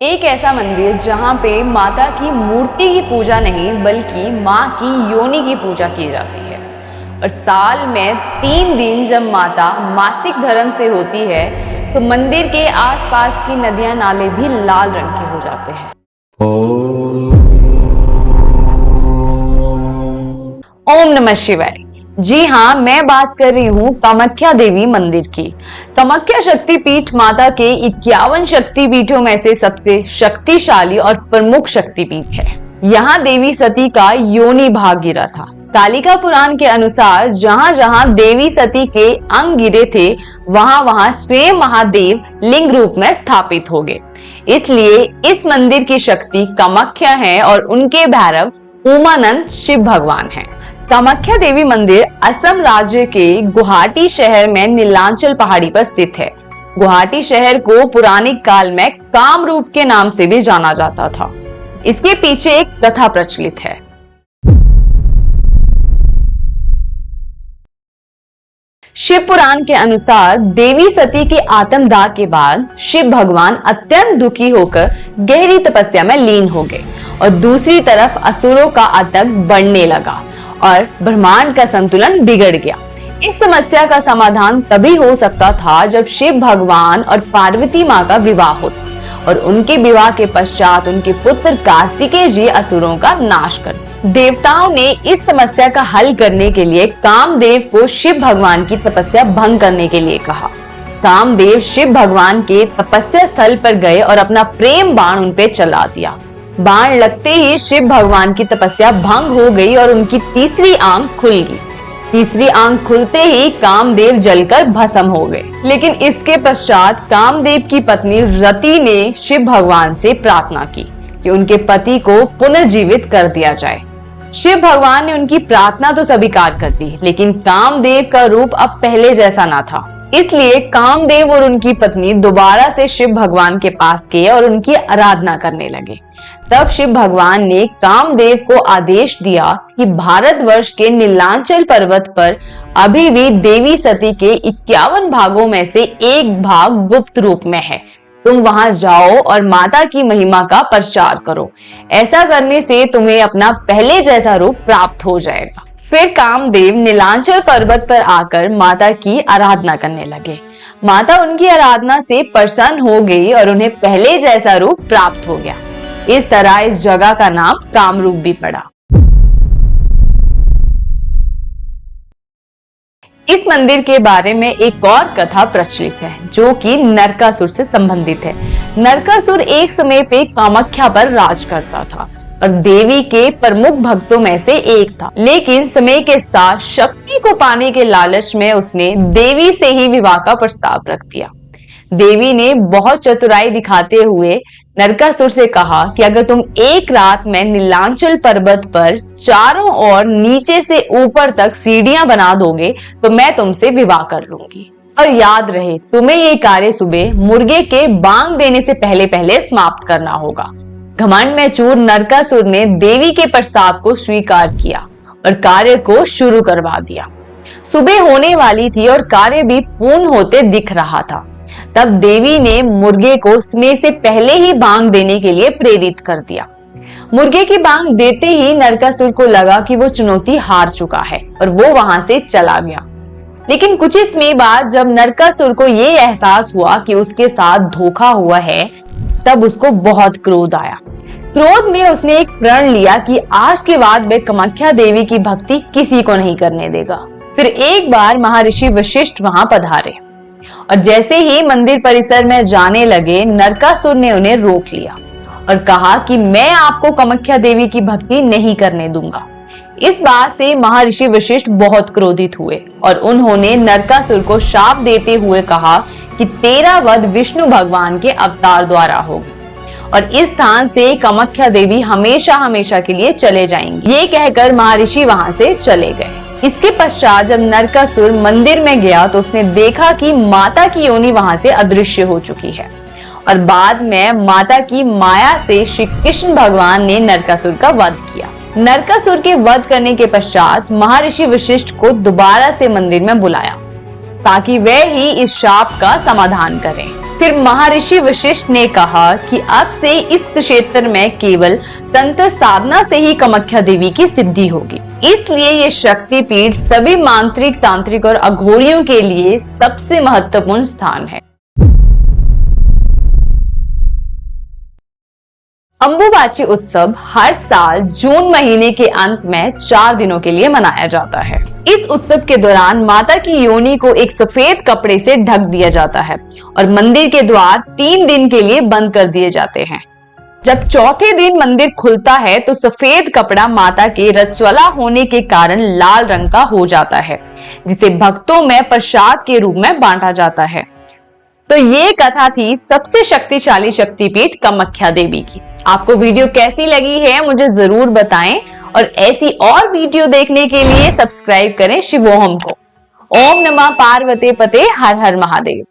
एक ऐसा मंदिर जहाँ पे माता की मूर्ति की पूजा नहीं बल्कि माँ की योनि की पूजा की जाती है। और साल में 3 दिन जब माता मासिक धर्म से होती है तो मंदिर के आसपास की नदियां नाले भी लाल रंग के हो जाते हैं। ओम नमः शिवाय। जी हाँ, मैं बात कर रही हूँ कामाख्या देवी मंदिर की। कामाख्या शक्तिपीठ माता के 51 शक्तिपीठों में से सबसे शक्तिशाली और प्रमुख शक्तिपीठ है। यहाँ देवी सती का योनि भाग गिरा था। कालिका पुराण के अनुसार जहाँ जहाँ देवी सती के अंग गिरे थे वहाँ वहाँ स्वयं महादेव लिंग रूप में स्थापित हो गए। इसलिए इस मंदिर की शक्ति कामाख्या है और उनके भैरव उमानंद शिव भगवान हैं। कामाख्या देवी मंदिर असम राज्य के गुवाहाटी शहर में नीलांचल पहाड़ी पर स्थित है। गुवाहाटी शहर को पुरानिक काल में कामरूप के नाम से भी जाना जाता था। इसके पीछे एक कथा प्रचलित है। शिव पुराण के अनुसार देवी सती के आत्मदाह के बाद शिव भगवान अत्यंत दुखी होकर गहरी तपस्या में लीन हो गए और दूसरी तरफ असुरों का आतंक बढ़ने लगा और ब्रह्मांड का संतुलन बिगड़ गया। इस समस्या का समाधान तभी हो सकता था जब शिव भगवान और पार्वती माँ का विवाह होता और उनके विवाह के पश्चात उनके पुत्र कार्तिकेय जी असुरों का नाश कर। देवताओं ने इस समस्या का हल करने के लिए कामदेव को शिव भगवान की तपस्या भंग करने के लिए कहा। कामदेव शिव भगवान के तपस्या स्थल पर गए और अपना प्रेम बाण उन पे चला दिया। बाण लगते ही शिव भगवान की तपस्या भंग हो गई और उनकी तीसरी आंख खुल गई। तीसरी आंख खुलते ही कामदेव जलकर भस्म हो गए। लेकिन इसके पश्चात कामदेव की पत्नी रति ने शिव भगवान से प्रार्थना की कि उनके पति को पुनर्जीवित कर दिया जाए। शिव भगवान ने उनकी प्रार्थना तो स्वीकार कर दी, लेकिन कामदेव का रूप अब पहले जैसा ना था। इसलिए कामदेव और उनकी पत्नी दोबारा से शिव भगवान के पास गए और उनकी आराधना करने लगे। तब शिव भगवान ने कामदेव को आदेश दिया कि भारतवर्ष के नीलांचल पर्वत पर अभी भी देवी सती के 51 भागों में से एक भाग गुप्त रूप में है। तुम वहां जाओ और माता की महिमा का प्रचार करो। ऐसा करने से तुम्हें अपना पहले जैसा रूप प्राप्त हो जाएगा। फिर कामदेव नीलांचल पर्वत पर आकर माता की आराधना करने लगे। माता उनकी आराधना से प्रसन्न हो गई और उन्हें पहले जैसा रूप प्राप्त हो गया। इस तरह इस जगह का नाम कामरूप भी पड़ा। इस मंदिर के बारे में एक और कथा प्रचलित है जो कि नरकासुर से संबंधित है। नरकासुर एक समय पे कामाख्या पर राज करता था और देवी के प्रमुख भक्तों में से एक था। लेकिन समय के साथ शक्ति को पाने के लालच में उसने देवी से ही विवाह का प्रस्ताव रख दिया। देवी ने बहुत चतुराई दिखाते हुए नरकासुर से कहा कि अगर तुम एक रात में नीलांचल पर्वत पर चारों ओर नीचे से ऊपर तक सीढ़ियां बना दोगे तो मैं तुमसे विवाह कर लूंगी। और याद रहे, तुम्हें ये कार्य सुबह मुर्गे के बांग देने से पहले पहले समाप्त करना होगा। घमंड में चूर नरकासुर ने देवी के प्रस्ताव को स्वीकार किया और कार्य को शुरू करवा दिया। सुबह होने वाली थी और कार्य भी पूर्ण होते दिख रहा था। तब देवी ने मुर्गे को समय से पहले ही बांग देने के लिए प्रेरित कर दिया। मुर्गे की बांग देते ही नरकासुर को लगा कि वो चुनौती हार चुका है और वो वहां से चला गया। लेकिन कुछ ही समय बाद जब नरकासुर को ये एहसास हुआ कि उसके साथ धोखा हुआ है, तब उसको बहुत क्रोध आया। क्रोध में उसने एक प्रण लिया कि आज के बाद वह कामाख्या देवी की भक्ति किसी को नहीं करने देगा। फिर एक बार महर्षि वशिष्ठ वहां पधारे और जैसे ही मंदिर परिसर में जाने लगे, नरकासुर ने उन्हें रोक लिया और कहा कि मैं आपको कामाख्या देवी की भक्ति नहीं करने दूंगा। इस बात से महर्षि वशिष्ठ बहुत क्रोधित हुए और उन्होंने नरकासुर को शाप देते हुए कहा कि तेरा वध विष्णु भगवान के अवतार द्वारा होगा और इस स्थान से कामाख्या देवी हमेशा हमेशा के लिए चले जाएंगी। ये कहकर महर्षि वहां से चले गए। इसके पश्चात जब नरकासुर मंदिर में गया तो उसने देखा कि माता की योनि वहां से अदृश्य हो चुकी है और बाद में माता की माया से श्री कृष्ण भगवान ने नरकासुर का वध किया। नरकासुर के वध करने के पश्चात महर्षि वशिष्ठ को दोबारा से मंदिर में बुलाया ताकि वह ही इस शाप का समाधान करें। फिर महर्षि वशिष्ठ ने कहा कि अब से इस क्षेत्र में केवल तंत्र साधना से ही कामाख्या देवी की सिद्धि होगी। इसलिए ये शक्तिपीठ सभी मांत्रिक, तांत्रिक और अघोरियों के लिए सबसे महत्वपूर्ण स्थान है। अंबुबाची उत्सव हर साल जून महीने के अंत में 4 दिनों के लिए मनाया जाता है। इस उत्सव के दौरान माता की योनि को एक सफेद कपड़े से ढक दिया जाता है और मंदिर के द्वार 3 दिन के लिए बंद कर दिए जाते हैं। जब चौथे दिन मंदिर खुलता है तो सफेद कपड़ा माता के रजस्वला होने के कारण लाल रंग का हो जाता है, जिसे भक्तों में प्रसाद के रूप में बांटा जाता है। तो ये कथा थी सबसे शक्तिशाली शक्तिपीठ कामाख्या देवी की। आपको वीडियो कैसी लगी है मुझे जरूर बताएं और ऐसी और वीडियो देखने के लिए सब्सक्राइब करें शिवोहम को। ओम नमः पार्वती पते, हर हर महादेव।